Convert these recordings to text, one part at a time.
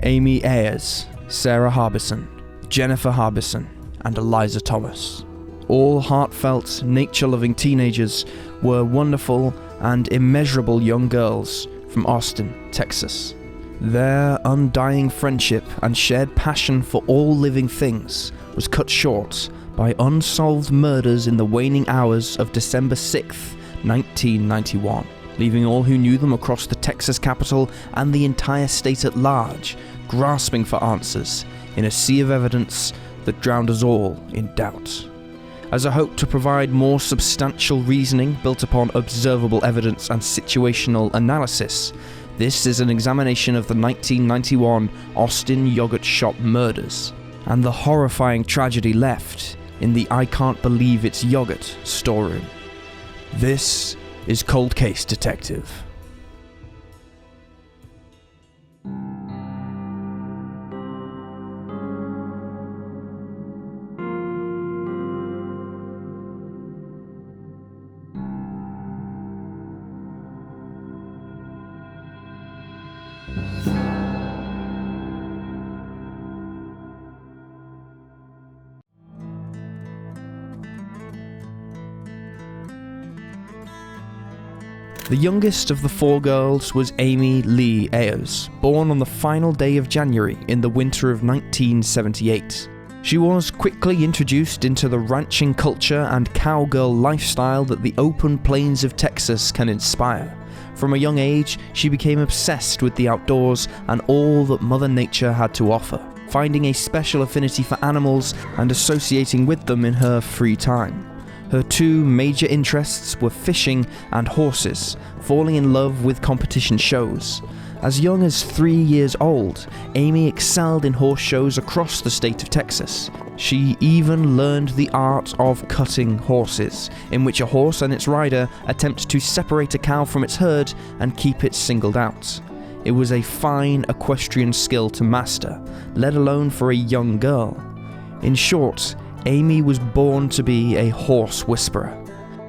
Amy Ayers, Sarah Harbison, Jennifer Harbison, and Eliza Thomas. All heartfelt, nature-loving teenagers were wonderful and immeasurable young girls from Austin, Texas. Their undying friendship and shared passion for all living things was cut short by unsolved murders in the waning hours of December 6th, 1991, leaving all who knew them across the Texas capital and the entire state at large grasping for answers in a sea of evidence that drowned us all in doubt. As a hope to provide more substantial reasoning built upon observable evidence and situational analysis, this is an examination of the 1991 Austin yogurt shop murders and the horrifying tragedy left in the I Can't Believe It's Yogurt storeroom. This is Cold Case Detective. The youngest of the four girls was Amy Lee Ayers, born on the final day of January in the winter of 1978. She was quickly introduced into the ranching culture and cowgirl lifestyle that the open plains of Texas can inspire. From a young age, she became obsessed with the outdoors and all that Mother Nature had to offer, finding a special affinity for animals and associating with them in her free time. Her two major interests were fishing and horses, falling in love with competition shows. As young as 3 years old, Amy excelled in horse shows across the state of Texas. She even learned the art of cutting horses, in which a horse and its rider attempt to separate a cow from its herd and keep it singled out. It was a fine equestrian skill to master, let alone for a young girl. In short, Amy was born to be a horse whisperer.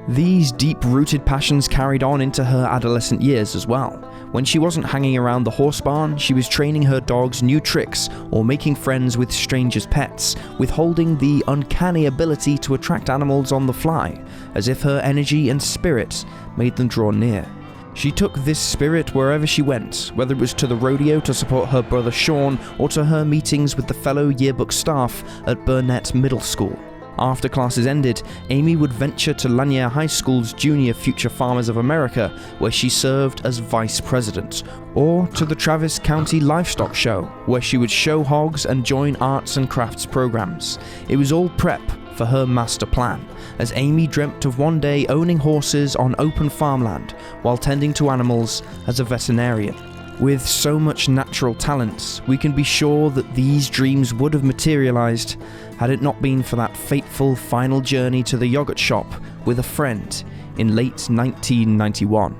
These deep-rooted passions carried on into her adolescent years as well. When she wasn't hanging around the horse barn, she was training her dogs new tricks or making friends with strangers' pets, withholding the uncanny ability to attract animals on the fly, as if her energy and spirit made them draw near. She took this spirit wherever she went, whether it was to the rodeo to support her brother Sean or to her meetings with the fellow yearbook staff at Burnett Middle School. After classes ended, Amy would venture to Lanier High School's Junior Future Farmers of America, where she served as vice president, or to the Travis County Livestock Show, where she would show hogs and join arts and crafts programs. It was all prep for her master plan, as Amy dreamt of one day owning horses on open farmland while tending to animals as a veterinarian. With so much natural talent, we can be sure that these dreams would have materialized had it not been for that fateful final journey to the yogurt shop with a friend in late 1991.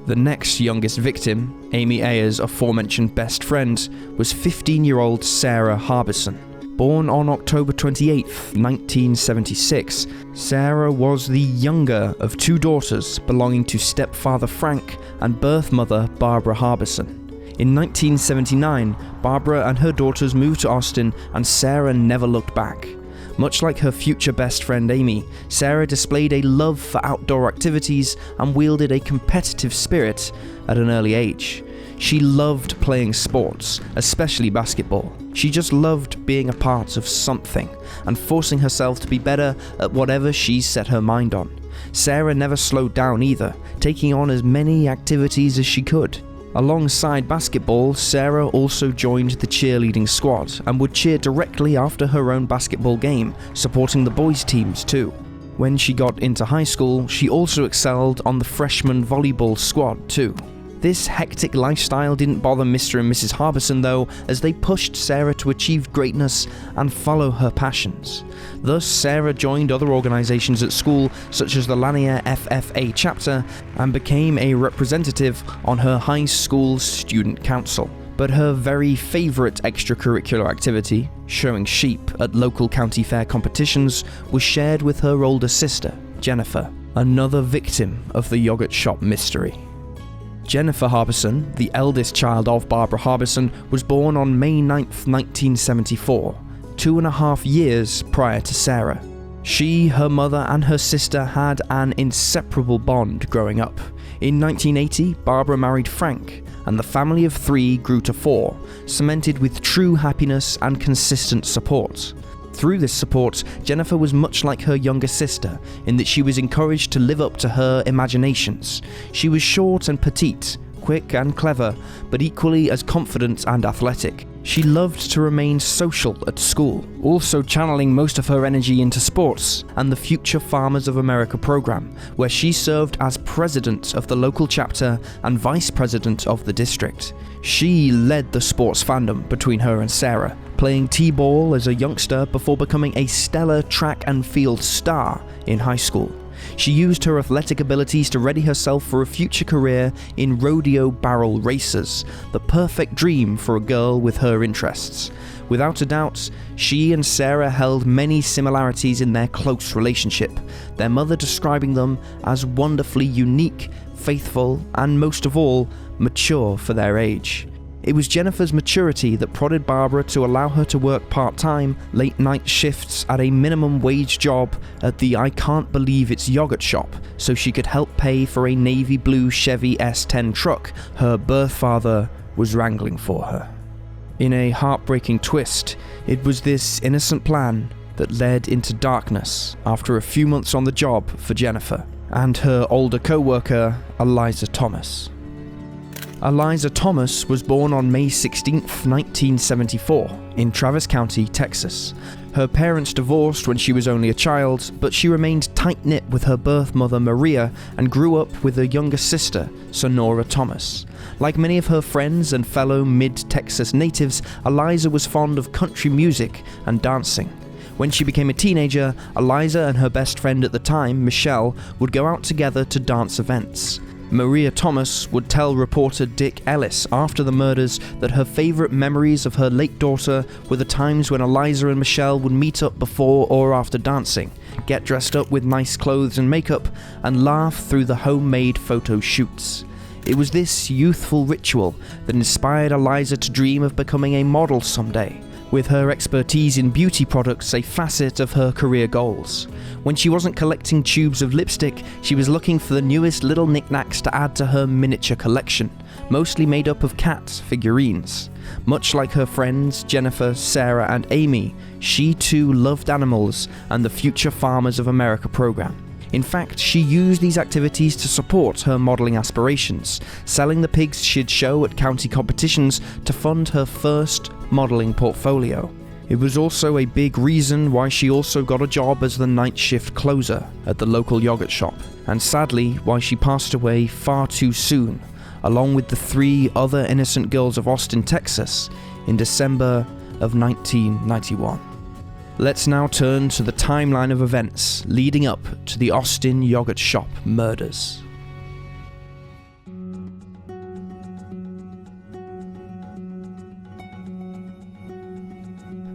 The next youngest victim, Amy Ayers' aforementioned best friend, was 15-year-old Sarah Harbison. Born on October 28, 1976, Sarah was the younger of two daughters belonging to stepfather Frank and birth mother Barbara Harbison. In 1979, Barbara and her daughters moved to Austin, and Sarah never looked back. Much like her future best friend Amy, Sarah displayed a love for outdoor activities and wielded a competitive spirit at an early age. She loved playing sports, especially basketball. She just loved being a part of something and forcing herself to be better at whatever she set her mind on. Sarah never slowed down either, taking on as many activities as she could. Alongside basketball, Sarah also joined the cheerleading squad and would cheer directly after her own basketball game, supporting the boys' teams too. When she got into high school, she also excelled on the freshman volleyball squad too. This hectic lifestyle didn't bother Mr. and Mrs. Harbison though, as they pushed Sarah to achieve greatness and follow her passions. Thus, Sarah joined other organizations at school, such as the Lanier FFA chapter, and became a representative on her high school's student council. But her very favorite extracurricular activity, showing sheep at local county fair competitions, was shared with her older sister, Jennifer, another victim of the yogurt shop mystery. Jennifer Harbison, the eldest child of Barbara Harbison, was born on May 9th, 1974, 2.5 years prior to Sarah. She, her mother, and her sister had an inseparable bond growing up. In 1980, Barbara married Frank, and the family of 3 grew to 4, cemented with true happiness and consistent support. Through this support, Jennifer was much like her younger sister in that she was encouraged to live up to her imaginations. She was short and petite, quick and clever, but equally as confident and athletic. She loved to remain social at school, also channeling most of her energy into sports and the Future Farmers of America program, where she served as president of the local chapter and vice president of the district. She led the sports fandom between her and Sarah, playing t-ball as a youngster before becoming a stellar track and field star in high school. She used her athletic abilities to ready herself for a future career in rodeo barrel races, the perfect dream for a girl with her interests. Without a doubt, she and Sarah held many similarities in their close relationship, their mother describing them as wonderfully unique, faithful, and most of all, mature for their age. It was Jennifer's maturity that prodded Barbara to allow her to work part-time, late-night shifts at a minimum wage job at the I Can't Believe It's Yogurt shop so she could help pay for a navy blue Chevy S10 truck her birth father was wrangling for her. In a heartbreaking twist, it was this innocent plan that led into darkness after a few months on the job for Jennifer and her older co-worker, Eliza Thomas. Eliza Thomas was born on May 16, 1974, in Travis County, Texas. Her parents divorced when she was only a child, but she remained tight-knit with her birth mother Maria and grew up with her younger sister, Sonora Thomas. Like many of her friends and fellow mid-Texas natives, Eliza was fond of country music and dancing. When she became a teenager, Eliza and her best friend at the time, Michelle, would go out together to dance events. Maria Thomas would tell reporter Dick Ellis after the murders that her favourite memories of her late daughter were the times when Eliza and Michelle would meet up before or after dancing, get dressed up with nice clothes and makeup, and laugh through the homemade photo shoots. It was this youthful ritual that inspired Eliza to dream of becoming a model someday, with her expertise in beauty products a facet of her career goals. When she wasn't collecting tubes of lipstick, she was looking for the newest little knickknacks to add to her miniature collection, mostly made up of cat figurines. Much like her friends Jennifer, Sarah, and Amy, she too loved animals and the Future Farmers of America program. In fact, she used these activities to support her modelling aspirations, selling the pigs she'd show at county competitions to fund her first modelling portfolio. It was also a big reason why she also got a job as the night shift closer at the local yogurt shop, and sadly why she passed away far too soon, along with the 3 other innocent girls of Austin, Texas, in December of 1991. Let's now turn to the timeline of events leading up to the Austin yogurt shop murders.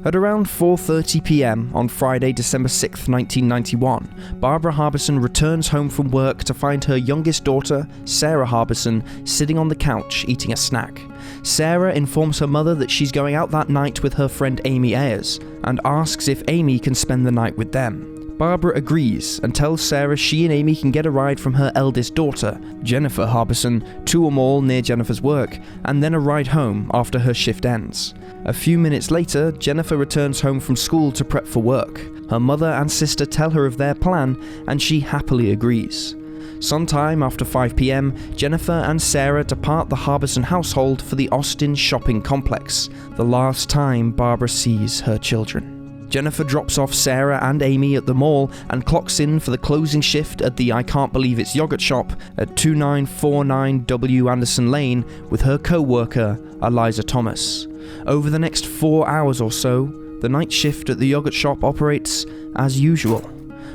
At around 4:30 p.m. on Friday, December 6, 1991, Barbara Harbison returns home from work to find her youngest daughter, Sarah Harbison, sitting on the couch eating a snack. Sarah informs her mother that she's going out that night with her friend Amy Ayers and asks if Amy can spend the night with them. Barbara agrees and tells Sarah she and Amy can get a ride from her eldest daughter, Jennifer Harbison, to a mall near Jennifer's work, and then a ride home after her shift ends. A few minutes later, Jennifer returns home from school to prep for work. Her mother and sister tell her of their plan, and she happily agrees. Sometime after 5 p.m, Jennifer and Sarah depart the Harbison household for the Austin shopping complex, the last time Barbara sees her children. Jennifer drops off Sarah and Amy at the mall and clocks in for the closing shift at the I Can't Believe It's Yogurt shop at 2949 W. Anderson Lane with her co-worker, Eliza Thomas. Over the next 4 hours or so, the night shift at the yogurt shop operates as usual.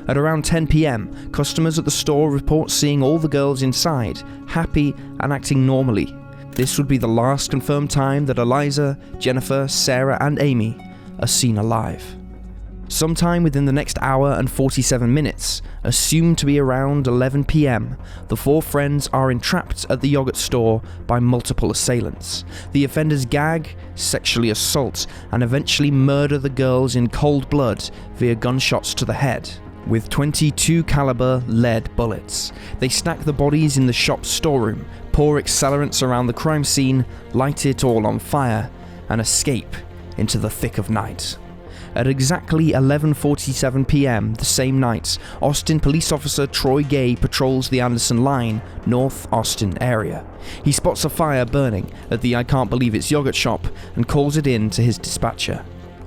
At around 10 p.m, customers at the store report seeing all the girls inside, happy and acting normally. This would be the last confirmed time that Eliza, Jennifer, Sarah and Amy are seen alive. Sometime within the next hour and 47 minutes, assumed to be around 11 p.m, the four friends are entrapped at the yogurt store by multiple assailants. The offenders gag, sexually assault, and eventually murder the girls in cold blood via gunshots to the head with .22 caliber lead bullets. They stack the bodies in the shop's storeroom, pour accelerants around the crime scene, light it all on fire, and escape into the thick of night. At exactly 11:47 p.m. the same night, Austin police officer Troy Gay patrols the Anderson line, North Austin area. He spots a fire burning at the I Can't Believe It's yogurt shop and calls it in to his dispatcher.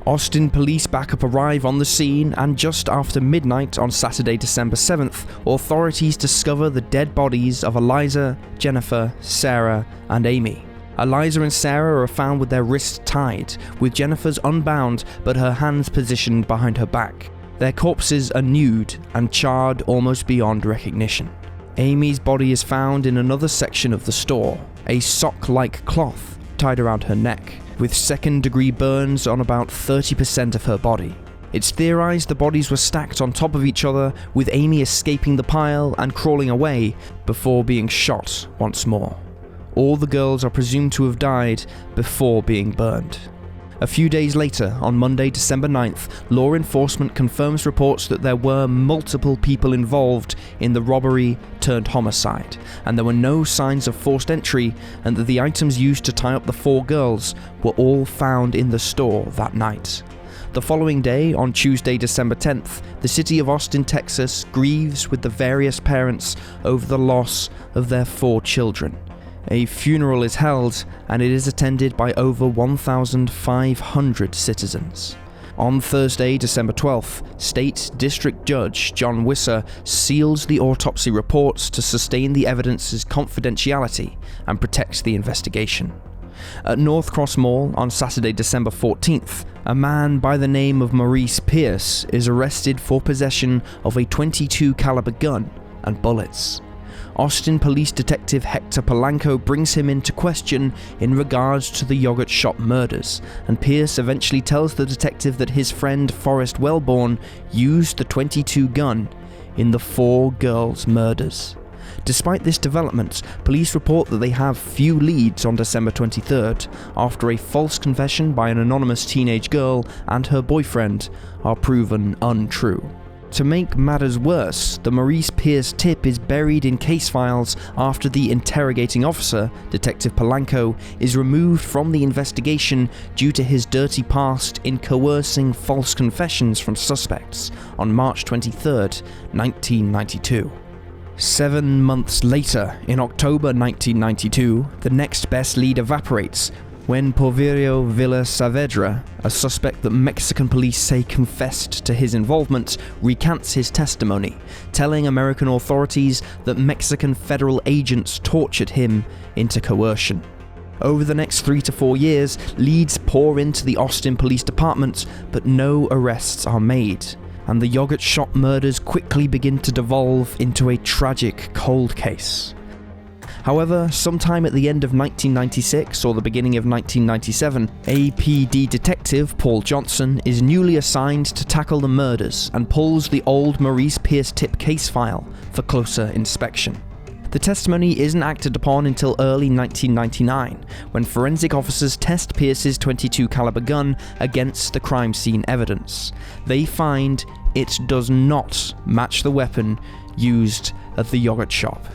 Austin police backup arrive on the scene, and just after midnight on Saturday, December 7th, authorities discover the dead bodies of Eliza, Jennifer, Sarah, and Amy. Eliza and Sarah are found with their wrists tied, with Jennifer's unbound but her hands positioned behind her back. Their corpses are nude and charred almost beyond recognition. Amy's body is found in another section of the store, a sock-like cloth tied around her neck, with second-degree burns on about 30% of her body. It's theorized the bodies were stacked on top of each other, with Amy escaping the pile and crawling away before being shot once more. All the girls are presumed to have died before being burned. A few days later, on Monday, December 9th, law enforcement confirms reports that there were multiple people involved in the robbery turned homicide, and there were no signs of forced entry, and that the items used to tie up the four girls were all found in the store that night. The following day, on Tuesday, December 10th, the city of Austin, Texas, grieves with the various parents over the loss of their four children. A funeral is held, and it is attended by over 1,500 citizens. On Thursday, December 12th, State District Judge John Wisser seals the autopsy reports to sustain the evidence's confidentiality and protect the investigation. At North Cross Mall on Saturday, December 14th, a man by the name of Maurice Pierce is arrested for possession of a .22 caliber gun and bullets. Austin Police Detective Hector POLANCO brings him into question in regards to the yogurt shop murders, and Pierce eventually tells the detective that his friend FORREST WELBORN used the .22 gun in the four girls' murders. Despite this development, police report that they have few leads on December 23rd, after a false confession by an anonymous teenage girl and her boyfriend are proven untrue. To make matters worse, the Maurice Pierce tip is buried in case files after the interrogating officer, Detective POLANCO, is removed from the investigation due to his dirty past in coercing false confessions from suspects on March 23, 1992. 7 months later, in October 1992, the next best lead evaporates when Porfirio Villa Saavedra, a suspect that Mexican police say confessed to his involvement, recants his testimony, telling American authorities that Mexican federal agents tortured him into coercion. Over the next 3 to 4 years, leads pour into the Austin Police Department, but no arrests are made, and the yogurt shop murders quickly begin to devolve into a tragic cold case. However, sometime at the end of 1996 or the beginning of 1997, APD detective Paul Johnson is newly assigned to tackle the murders and pulls the old Maurice Pierce tip case file for closer inspection. The testimony isn't acted upon until early 1999, when forensic officers test Pierce's .22 caliber gun against the crime scene evidence. They find it does not match the weapon used at the yogurt shop.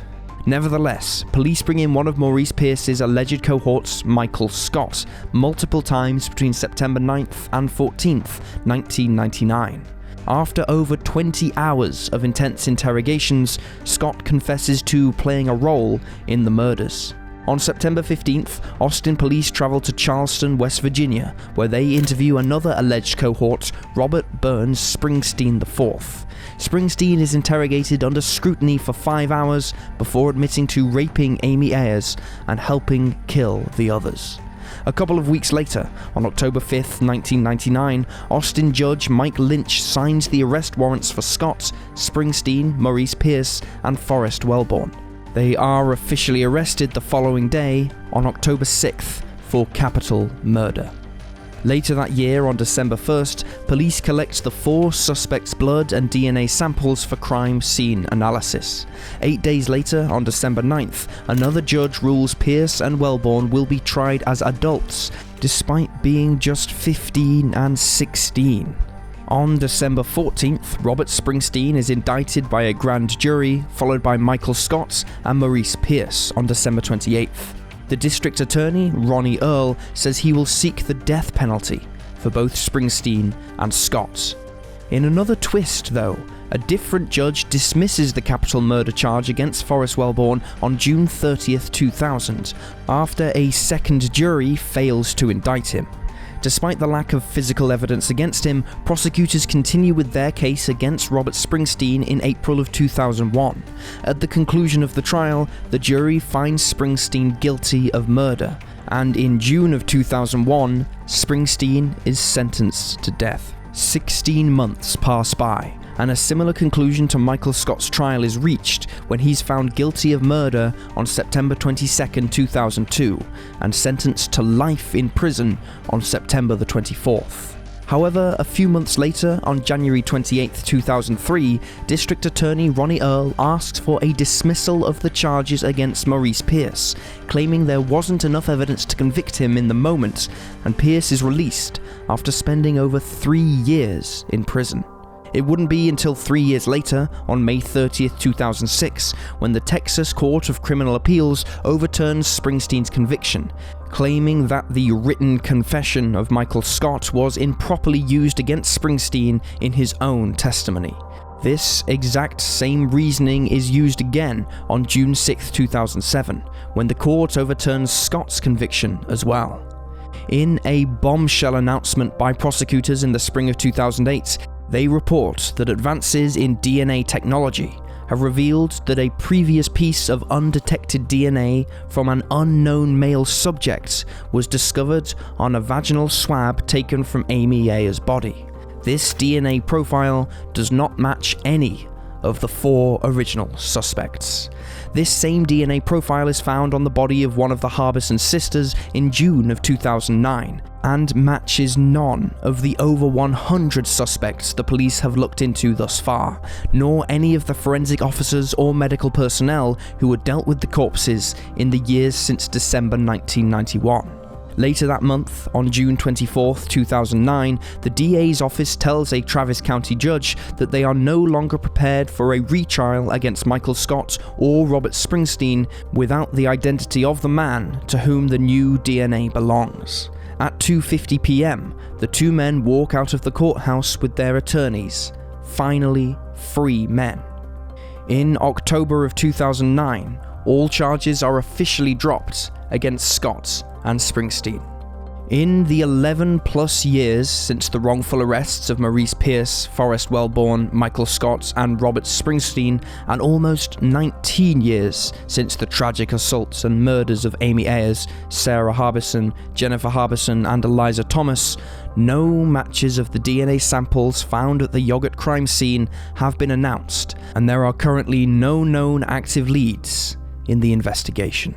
Nevertheless, police bring in one of Maurice Pierce's alleged cohorts, Michael Scott, multiple times between September 9th and 14th, 1999. After over 20 hours of intense interrogations, Scott confesses to playing a role in the murders. On September 15th, Austin police travel to Charleston, West Virginia, where they interview another alleged cohort, Robert Burns Springsteen IV. Springsteen is interrogated under scrutiny for 5 hours before admitting to raping Amy Ayers and helping kill the others. A couple of weeks later, on October 5th, 1999, Austin Judge Mike Lynch signs the arrest warrants for Scott, Springsteen, Maurice Pierce, and FORREST WELBORN. They are officially arrested the following day, on October 6th, for capital murder. Later that year, on December 1st, police collect the 4 suspects' blood and DNA samples for crime scene analysis. 8 days later, on December 9th, another judge rules Pierce and Welborn will be tried as adults, despite being just 15 and 16. On December 14th, Robert Springsteen is indicted by a grand jury, followed by Michael Scott and Maurice Pierce on December 28th. The district attorney, Ronnie Earl, says he will seek the death penalty for both Springsteen and Scott. In another twist, though, a different judge dismisses the capital murder charge against Forrest Welborn on June 30th, 2000, after a second jury fails to indict him. Despite the lack of physical evidence against him, prosecutors continue with their case against Robert Springsteen in April of 2001. At the conclusion of the trial, the jury finds Springsteen guilty of murder, and in June of 2001, Springsteen is sentenced to death. 16 months pass by, and a similar conclusion to Michael Scott's trial is reached when he's found guilty of murder on September 22, 2002, and sentenced to life in prison on September the 24th. However, a few months later, on January 28, 2003, District Attorney Ronnie Earl asks for a dismissal of the charges against Maurice Pierce, claiming there wasn't enough evidence to convict him in the moment, and Pierce is released after spending over 3 years in prison. It wouldn't be until 3 years later, on May 30th, 2006, when the Texas Court of Criminal Appeals overturns Springsteen's conviction, claiming that the written confession of Michael Scott was improperly used against Springsteen in his own testimony. This exact same reasoning is used again on June 6, 2007, when the court overturns Scott's conviction as well. In a bombshell announcement by prosecutors in the spring of 2008, they report that advances in DNA technology have revealed that a previous piece of undetected DNA from an unknown male subject was discovered on a vaginal swab taken from Amy Ayers' body. This DNA profile does not match any of the 4 original suspects. This same DNA profile is found on the body of one of the Harbison sisters in June of 2009, and matches none of the over 100 suspects the police have looked into thus far, nor any of the forensic officers or medical personnel who had dealt with the corpses in the years since December 1991. Later that month, on June 24, 2009, the DA's office tells a Travis County judge that they are no longer prepared for a retrial against Michael Scott or Robert Springsteen without the identity of the man to whom the new DNA belongs. At 2:50 p.m., the 2 men walk out of the courthouse with their attorneys, finally free men. In October of 2009, all charges are officially dropped against Scott and Springsteen. In the 11+ years since the wrongful arrests of Maurice Pierce, Forrest Welborn, Michael Scott and Robert Springsteen, and almost 19 years since the tragic assaults and murders of Amy Ayers, Sarah Harbison, Jennifer Harbison and Eliza Thomas, no matches of the DNA samples found at the yogurt crime scene have been announced, and there are currently no known active leads in the investigation.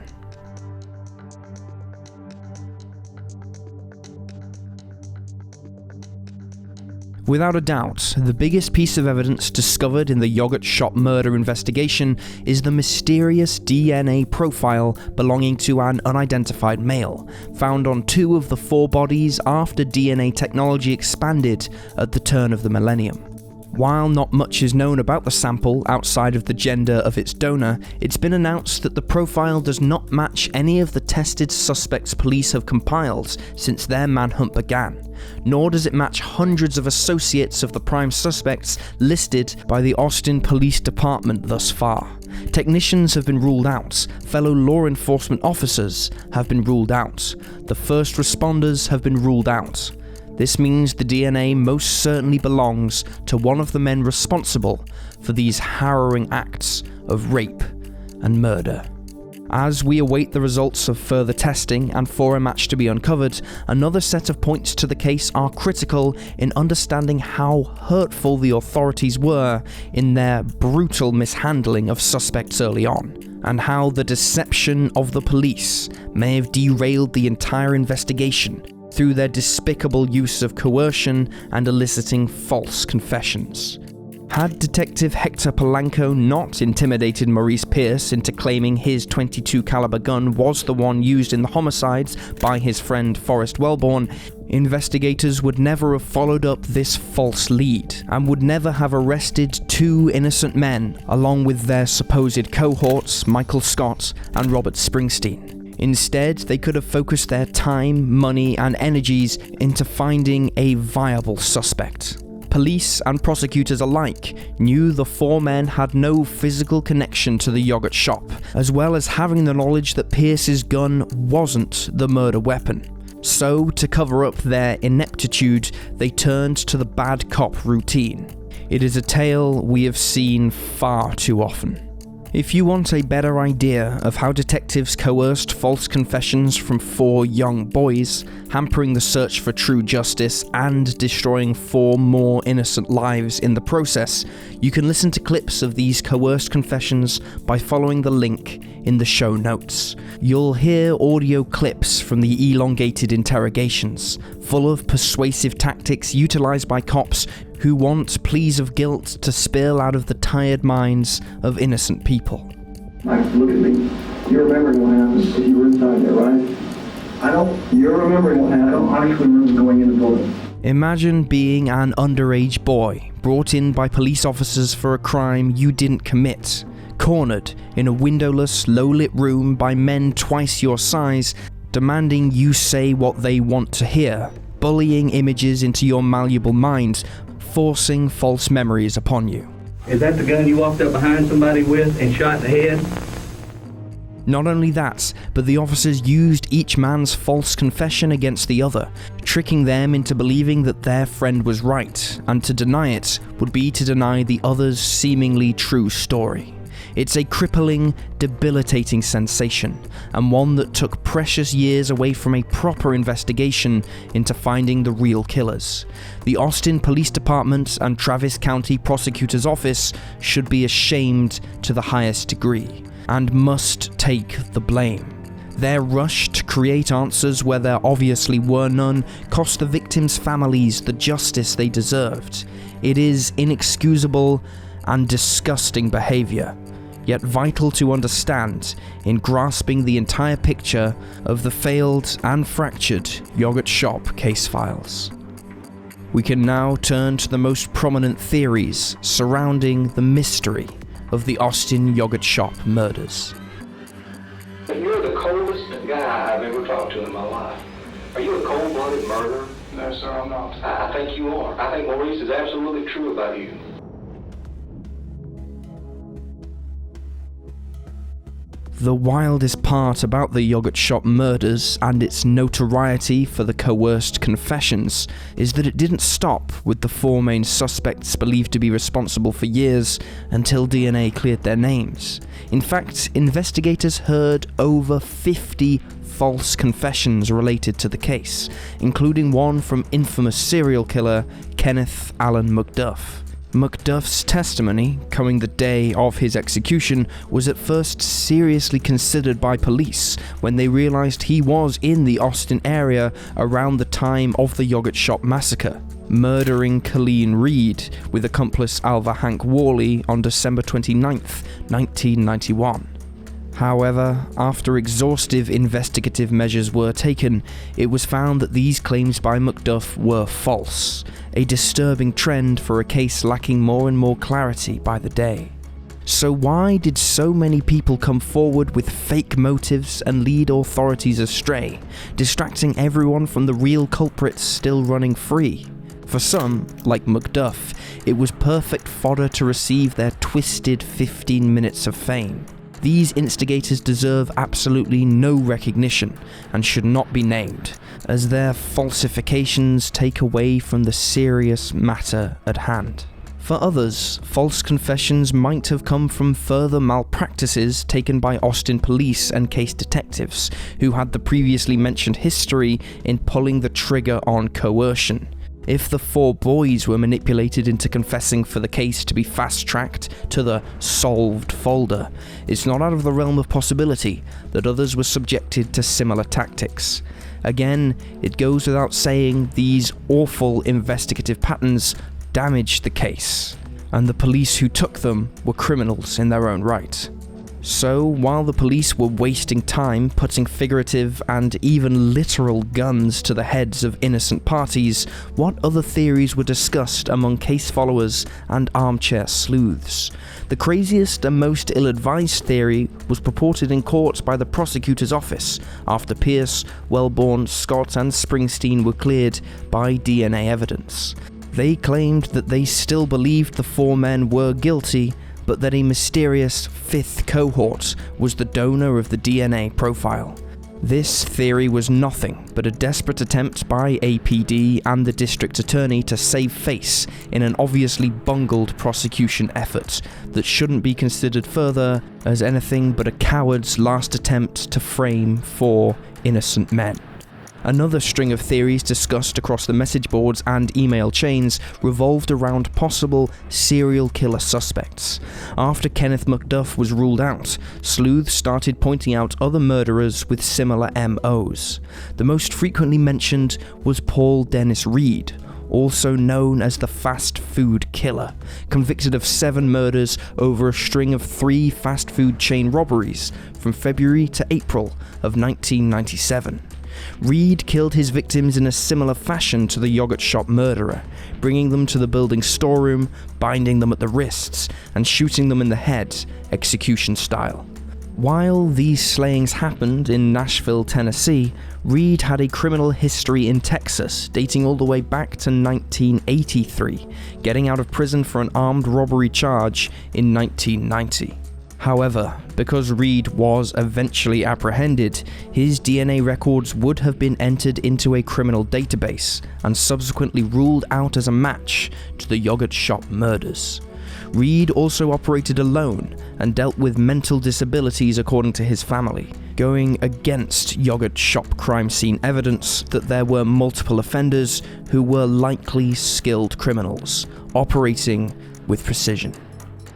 Without a doubt, the biggest piece of evidence discovered in the yogurt shop murder investigation is the mysterious DNA profile belonging to an unidentified male, found on 2 of the 4 bodies after DNA technology expanded at the turn of the millennium. While not much is known about the sample outside of the gender of its donor, it's been announced that the profile does not match any of the tested suspects police have compiled since their manhunt began, nor does it match hundreds of associates of the prime suspects listed by the Austin Police Department thus far. Technicians have been ruled out, fellow law enforcement officers have been ruled out, the first responders have been ruled out. This means the DNA most certainly belongs to one of the men responsible for these harrowing acts of rape and murder. As we await the results of further testing and for a match to be uncovered, another set of points to the case are critical in understanding how hurtful the authorities were in their brutal mishandling of suspects early on, and how the deception of the police may have derailed the entire investigation through their despicable use of coercion and eliciting false confessions. Had Detective Hector POLANCO not intimidated Maurice Pierce into claiming his .22 caliber gun was the one used in the homicides by his friend FORREST WELBORN, investigators would never have followed up this false lead and would never have arrested two innocent men along with their supposed cohorts Michael Scott and Robert Springsteen. Instead, they could have focused their time, money, and energies into finding a viable suspect. Police and prosecutors alike knew the four men had no physical connection to the yogurt shop, as well as having the knowledge that Pierce's gun wasn't the murder weapon. So, to cover up their ineptitude, they turned to the bad cop routine. It is a tale we have seen far too often. If you want a better idea of how detectives coerced false confessions from four young boys, hampering the search for true justice and destroying four more innocent lives in the process, you can listen to clips of these coerced confessions by following the link in the show notes. You'll hear audio clips from the elongated interrogations, full of persuasive tactics utilized by cops who want pleas of guilt to spill out of the tired minds of innocent people. Mike, look at me. You're remembering what happened if you were inside there, right? I don't. You're remembering what happened. I don't actually remember going in the building. Imagine being an underage boy, brought in by police officers for a crime you didn't commit, cornered in a windowless, low-lit room by men twice your size, demanding you say what they want to hear, bullying images into your malleable mind, forcing false memories upon you. Is that the gun you walked up behind somebody with and shot in the head? Not only that, but the officers used each man's false confession against the other, tricking them into believing that their friend was right, and to deny it would be to deny the other's seemingly true story. It's a crippling, debilitating sensation, and one that took precious years away from a proper investigation into finding the real killers. The Austin Police Department and Travis County Prosecutor's Office should be ashamed to the highest degree, and must take the blame. Their rush to create answers where there obviously were none cost the victims' families the justice they deserved. It is inexcusable and disgusting behavior, yet vital to understand in grasping the entire picture of the failed and fractured yogurt shop case files. We can now turn to the most prominent theories surrounding the mystery of the Austin yogurt shop murders. You're the coldest guy I've ever talked to in my life. Are you a cold-blooded murderer? No, sir, I'm not. I think you are. I think Maurice is absolutely true about you. The wildest part about the yogurt shop murders and its notoriety for the coerced confessions is that it didn't stop with the four main suspects believed to be responsible for years until DNA cleared their names. In fact, investigators heard over 50 false confessions related to the case, including one from infamous serial killer Kenneth Allen McDuff. McDuff's testimony, coming the day of his execution, was at first seriously considered by police when they realized he was in the Austin area around the time of the yogurt shop massacre, murdering Colleen Reed with accomplice Alva Hank Worley on December 29, 1991. However, after exhaustive investigative measures were taken, it was found that these claims by McDuff were false, a disturbing trend for a case lacking more and more clarity by the day. So why did so many people come forward with fake motives and lead authorities astray, distracting everyone from the real culprits still running free? For some, like McDuff, it was perfect fodder to receive their twisted 15 minutes of fame. These instigators deserve absolutely no recognition and should not be named, as their falsifications take away from the serious matter at hand. For others, false confessions might have come from further malpractices taken by Austin police and case detectives, who had the previously mentioned history in pulling the trigger on coercion. If the four boys were manipulated into confessing for the case to be fast-tracked to the solved folder, it's not out of the realm of possibility that others were subjected to similar tactics. Again, it goes without saying these awful investigative patterns damaged the case, and the police who took them were criminals in their own right. So, while the police were wasting time putting figurative and even literal guns to the heads of innocent parties, what other theories were discussed among case followers and armchair sleuths? The craziest and most ill-advised theory was purported in court by the prosecutor's office after Pierce, Welborn, Scott and Springsteen were cleared by DNA evidence. They claimed that they still believed the 4 men were guilty, but that a mysterious 5th cohort was the donor of the DNA profile. This theory was nothing but a desperate attempt by APD and the district attorney to save face in an obviously bungled prosecution effort that shouldn't be considered further as anything but a coward's last attempt to frame 4 innocent men. Another string of theories discussed across the message boards and email chains revolved around possible serial killer suspects. After Kenneth McDuff was ruled out, sleuths started pointing out other murderers with similar MOs. The most frequently mentioned was Paul Dennis Reed, also known as the fast food killer, convicted of 7 murders over a string of 3 fast food chain robberies from February to April of 1997. Reed killed his victims in a similar fashion to the yogurt shop murderer, bringing them to the building's storeroom, binding them at the wrists, and shooting them in the head, execution style. While these slayings happened in Nashville, Tennessee, Reed had a criminal history in Texas dating all the way back to 1983, getting out of prison for an armed robbery charge in 1990. However, because Reed was eventually apprehended, his DNA records would have been entered into a criminal database and subsequently ruled out as a match to the yogurt shop murders. Reed also operated alone and dealt with mental disabilities according to his family, going against yogurt shop crime scene evidence that there were multiple offenders who were likely skilled criminals, operating with precision.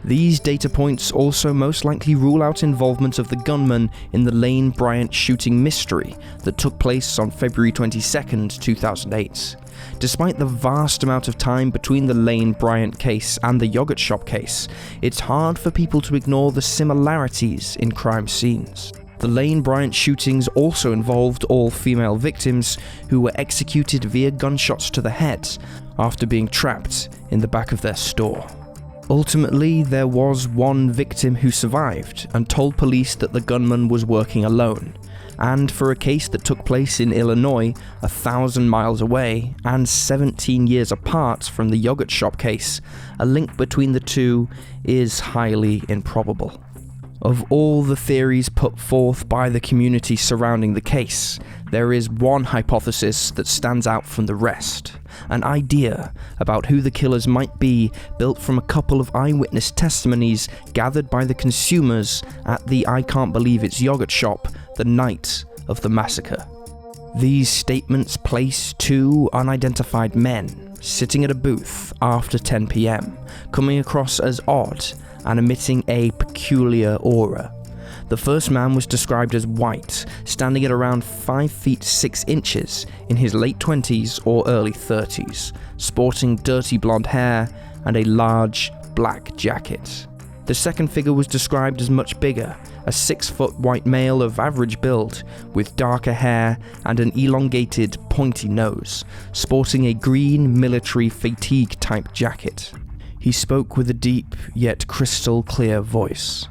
These data points also most likely rule out involvement of the gunman in the Lane Bryant shooting mystery that took place on February 22, 2008. Despite the vast amount of time between the Lane Bryant case and the yogurt shop case, it's hard for people to ignore the similarities in crime scenes. The Lane Bryant shootings also involved all female victims who were executed via gunshots to the head after being trapped in the back of their store. Ultimately, there was one victim who survived and told police that the gunman was working alone, and for a case that took place in Illinois, 1,000 miles away and 17 years apart from the yogurt shop case, a link between the two is highly improbable. Of all the theories put forth by the community surrounding the case, there is one hypothesis that stands out from the rest. An idea about who the killers might be built from a couple of eyewitness testimonies gathered by the consumers at the I Can't Believe It's yogurt shop the night of the massacre. These statements place 2 unidentified men sitting at a booth after 10 p.m, coming across as odd and emitting a peculiar aura. The first man was described as white, standing at around 5 feet 6 inches, in his late 20s or early 30s, sporting dirty blonde hair and a large black jacket. The second figure was described as much bigger, a 6-foot white male of average build, with darker hair and an elongated, pointy nose, sporting a green military fatigue type jacket. He spoke with a deep yet crystal clear voice.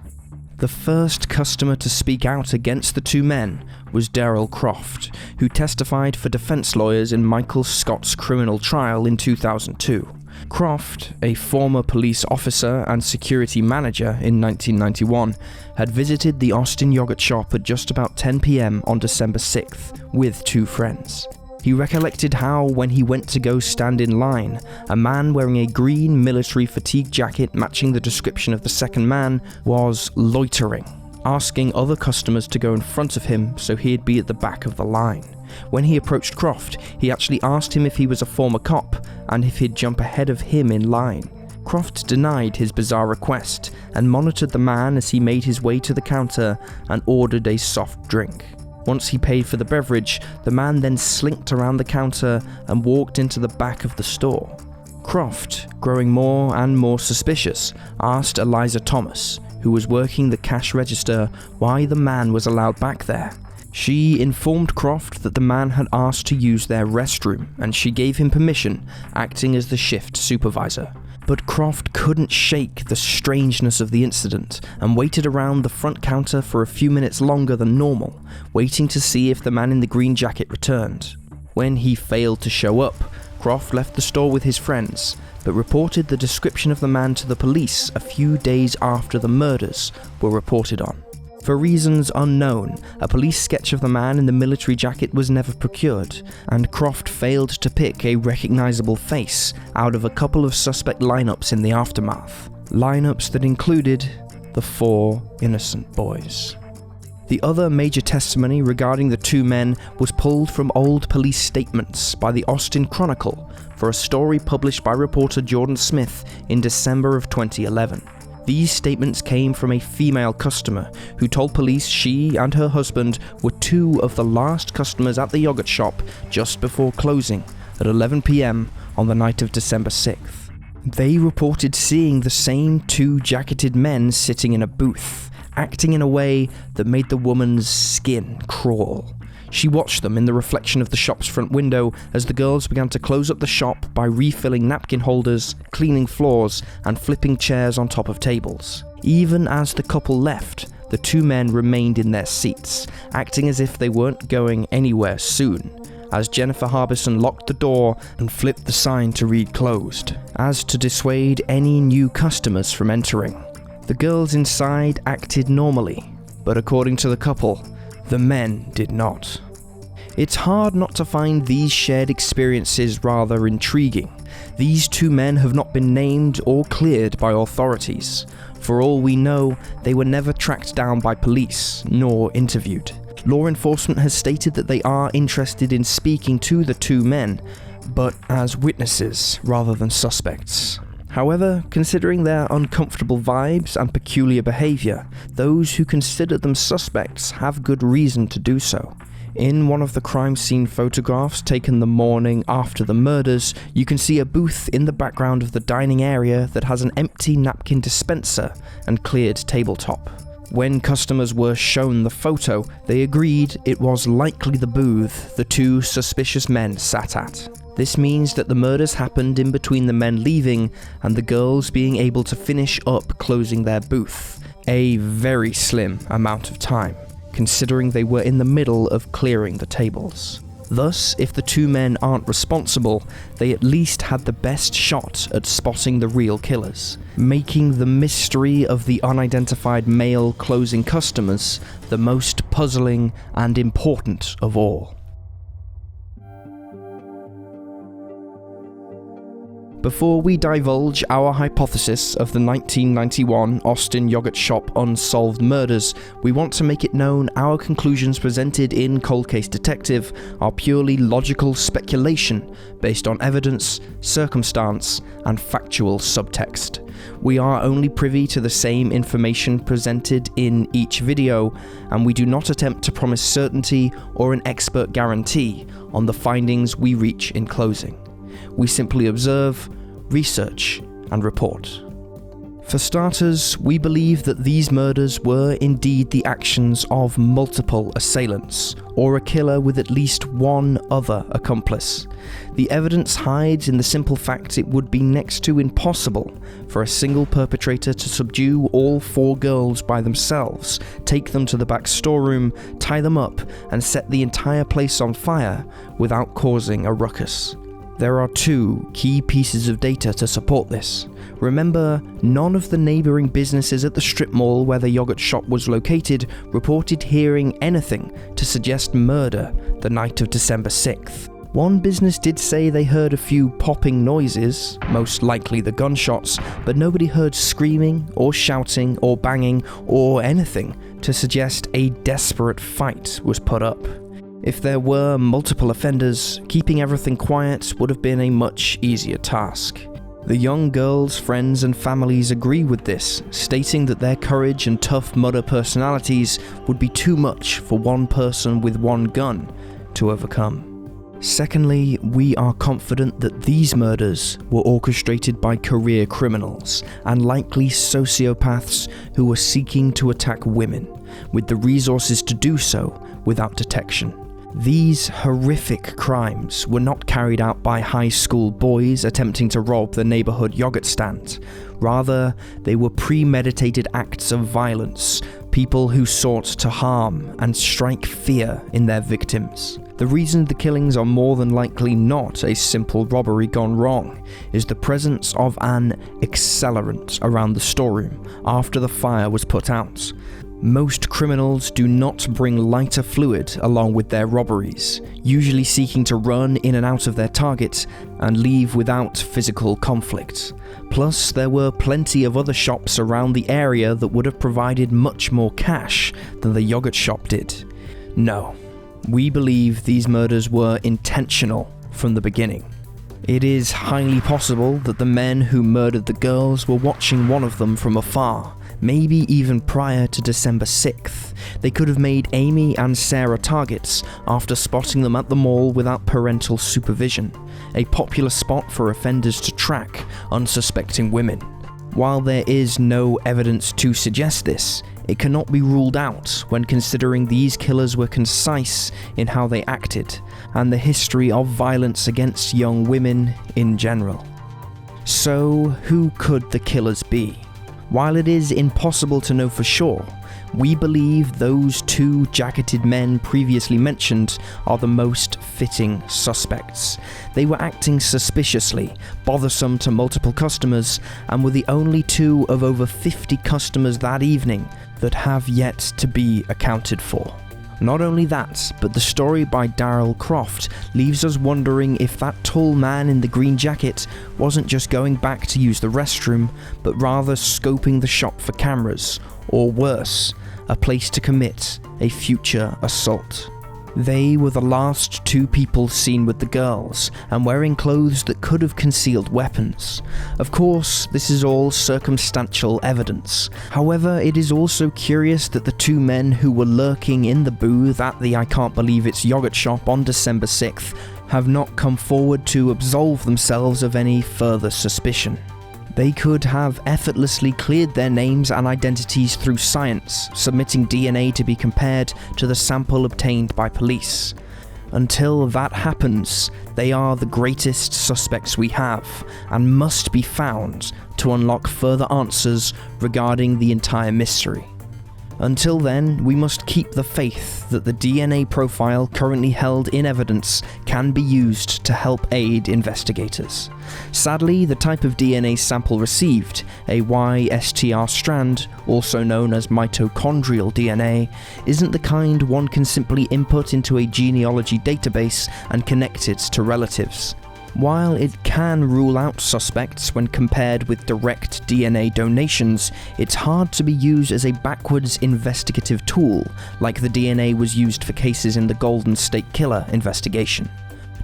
The first customer to speak out against the 2 men was Darrell Croft, who testified for defense lawyers in Michael Scott's criminal trial in 2002. Croft, a former police officer and security manager in 1991, had visited the Austin yogurt shop at just about 10 p.m. on December 6th with 2 friends. He recollected how, when he went to go stand in line, a man wearing a green military fatigue jacket matching the description of the second man was loitering, asking other customers to go in front of him so he'd be at the back of the line. When he approached Croft, he actually asked him if he was a former cop and if he'd jump ahead of him in line. Croft denied his bizarre request and monitored the man as he made his way to the counter and ordered a soft drink. Once he paid for the beverage, the man then slinked around the counter and walked into the back of the store. Croft, growing more and more suspicious, asked Eliza Thomas, who was working the cash register, why the man was allowed back there. She informed Croft that the man had asked to use their restroom, and she gave him permission, acting as the shift supervisor. But Croft couldn't shake the strangeness of the incident and waited around the front counter for a few minutes longer than normal, waiting to see if the man in the green jacket returned. When he failed to show up, Croft left the store with his friends, but reported the description of the man to the police a few days after the murders were reported on. For reasons unknown, a police sketch of the man in the military jacket was never procured, and Croft failed to pick a recognizable face out of a couple of suspect lineups in the aftermath. Lineups that included the 4 innocent boys. The other major testimony regarding the 2 men was pulled from old police statements by the Austin Chronicle for a story published by reporter Jordan Smith in December of 2011. These statements came from a female customer who told police she and her husband were 2 of the last customers at the yogurt shop just before closing at 11 p.m. on the night of December 6th. They reported seeing the same 2 jacketed men sitting in a booth, acting in a way that made the woman's skin crawl. She watched them in the reflection of the shop's front window as the girls began to close up the shop by refilling napkin holders, cleaning floors, and flipping chairs on top of tables. Even as the couple left, the 2 men remained in their seats, acting as if they weren't going anywhere soon, as Jennifer Harbison locked the door and flipped the sign to read closed, as to dissuade any new customers from entering. The girls inside acted normally, but according to the couple, the men did not. It's hard not to find these shared experiences rather intriguing. These 2 men have not been named or cleared by authorities. For all we know, they were never tracked down by police, nor interviewed. Law enforcement has stated that they are interested in speaking to the 2 men, but as witnesses rather than suspects. However, considering their uncomfortable vibes and peculiar behaviour, those who consider them suspects have good reason to do so. In one of the crime scene photographs taken the morning after the murders, you can see a booth in the background of the dining area that has an empty napkin dispenser and cleared tabletop. When customers were shown the photo, they agreed it was likely the booth the 2 suspicious men sat at. This means that the murders happened in between the men leaving and the girls being able to finish up closing their booth, a very slim amount of time, considering they were in the middle of clearing the tables. Thus, if the 2 men aren't responsible, they at least had the best shot at spotting the real killers, making the mystery of the unidentified male closing customers the most puzzling and important of all. Before we divulge our hypothesis of the 1991 Austin yogurt shop unsolved murders, we want to make it known our conclusions presented in Cold Case Detective are purely logical speculation based on evidence, circumstance, and factual subtext. We are only privy to the same information presented in each video, and we do not attempt to promise certainty or an expert guarantee on the findings we reach in closing. We simply observe, research, and report. For starters, we believe that these murders were indeed the actions of multiple assailants, or a killer with at least one other accomplice. The evidence hides in the simple fact it would be next to impossible for a single perpetrator to subdue all 4 girls by themselves, take them to the back storeroom, tie them up, and set the entire place on fire without causing a ruckus. There are 2 key pieces of data to support this. Remember, none of the neighbouring businesses at the strip mall where the yogurt shop was located reported hearing anything to suggest murder the night of December 6th. One business did say they heard a few popping noises, most likely the gunshots, but nobody heard screaming or shouting or banging or anything to suggest a desperate fight was put up. If there were multiple offenders, keeping everything quiet would have been a much easier task. The young girls' friends and families agree with this, stating that their courage and tough mudder personalities would be too much for one person with one gun to overcome. Secondly, we are confident that these murders were orchestrated by career criminals and likely sociopaths who were seeking to attack women, with the resources to do so without detection. These horrific crimes were not carried out by high school boys attempting to rob the neighborhood yogurt stand. Rather, they were premeditated acts of violence, people who sought to harm and strike fear in their victims. The reason the killings are more than likely not a simple robbery gone wrong is the presence of an accelerant around the storeroom after the fire was put out. Most criminals do not bring lighter fluid along with their robberies, usually seeking to run in and out of their target and leave without physical conflict. Plus, there were plenty of other shops around the area that would have provided much more cash than the yogurt shop did. No, we believe these murders were intentional from the beginning. It is highly possible that the men who murdered the girls were watching one of them from afar, maybe even prior to December 6th. They could have made Amy and Sarah targets after spotting them at the mall without parental supervision, a popular spot for offenders to track unsuspecting women. While there is no evidence to suggest this, it cannot be ruled out when considering these killers were concise in how they acted, and the history of violence against young women in general. So, who could the killers be? While it is impossible to know for sure, we believe those two jacketed men previously mentioned are the most fitting suspects. They were acting suspiciously, bothersome to multiple customers, and were the only two of over 50 customers that evening that have yet to be accounted for. Not only that, but the story by Darryl Croft leaves us wondering if that tall man in the green jacket wasn't just going back to use the restroom, but rather scoping the shop for cameras, or worse, a place to commit a future assault. They were the last two people seen with the girls, and wearing clothes that could have concealed weapons. Of course, this is all circumstantial evidence. However, it is also curious that the two men who were lurking in the booth at the I Can't Believe It's yogurt shop on December 6th have not come forward to absolve themselves of any further suspicion. They could have effortlessly cleared their names and identities through science, submitting DNA to be compared to the sample obtained by police. Until that happens, they are the greatest suspects we have, and must be found to unlock further answers regarding the entire mystery. Until then, we must keep the faith that the DNA profile currently held in evidence can be used to help aid investigators. Sadly, the type of DNA sample received, a YSTR strand, also known as mitochondrial DNA, isn't the kind one can simply input into a genealogy database and connect it to relatives. While it can rule out suspects when compared with direct DNA donations, it's hard to be used as a backwards investigative tool, like the DNA was used for cases in the Golden State Killer investigation.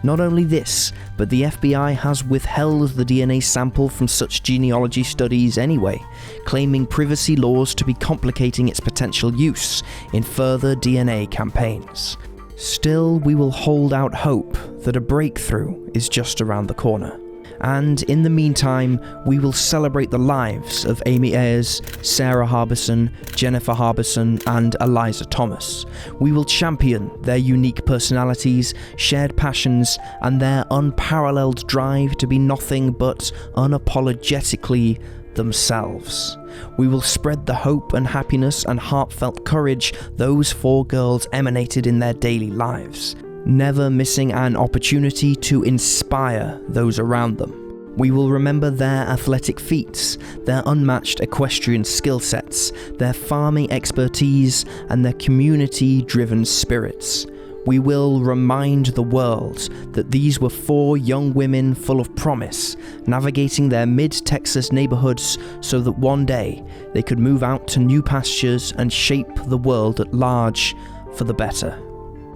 Not only this, but the FBI has withheld the DNA sample from such genealogy studies anyway, claiming privacy laws to be complicating its potential use in further DNA campaigns. Still, we will hold out hope that a breakthrough is just around the corner. And in the meantime, we will celebrate the lives of Amy Ayers, Sarah Harbison, Jennifer Harbison, and Eliza Thomas. We will champion their unique personalities, shared passions, and their unparalleled drive to be nothing but unapologetically themselves. We will spread the hope and happiness and heartfelt courage those four girls emanated in their daily lives, never missing an opportunity to inspire those around them. We will remember their athletic feats, their unmatched equestrian skill sets, their farming expertise, and their community-driven spirits. We will remind the world that these were four young women full of promise, navigating their mid-Texas neighborhoods so that one day they could move out to new pastures and shape the world at large for the better.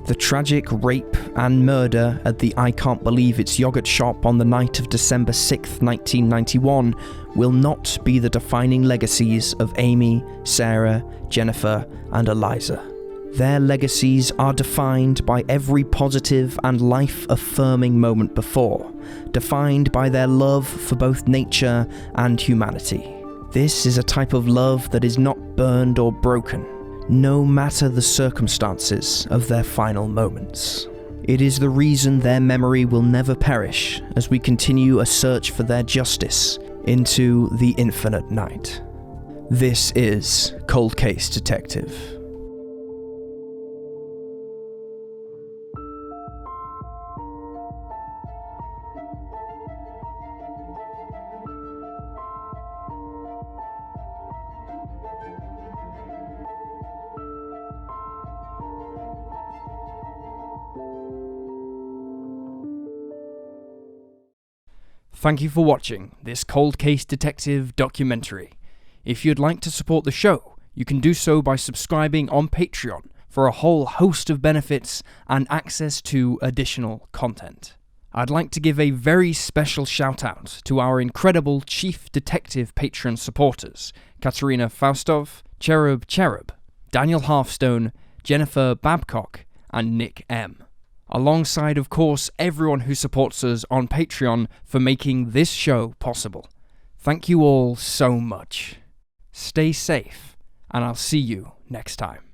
The tragic rape and murder at the I Can't Believe It's Yogurt shop on the night of December 6th, 1991 will not be the defining legacies of Amy, Sarah, Jennifer, and Eliza. Their legacies are defined by every positive and life-affirming moment before, defined by their love for both nature and humanity. This is a type of love that is not burned or broken, no matter the circumstances of their final moments. It is the reason their memory will never perish as we continue a search for their justice into the infinite night. This is Cold Case Detective. Thank you for watching this Cold Case Detective documentary. If you'd like to support the show, you can do so by subscribing on Patreon for a whole host of benefits and access to additional content. I'd like to give a very special shout out to our incredible Chief Detective Patreon supporters, Katerina Faustov, Cherub, Daniel Halfstone, Jennifer Babcock, and Nick M. Alongside, of course, everyone who supports us on Patreon for making this show possible. Thank you all so much. Stay safe, and I'll see you next time.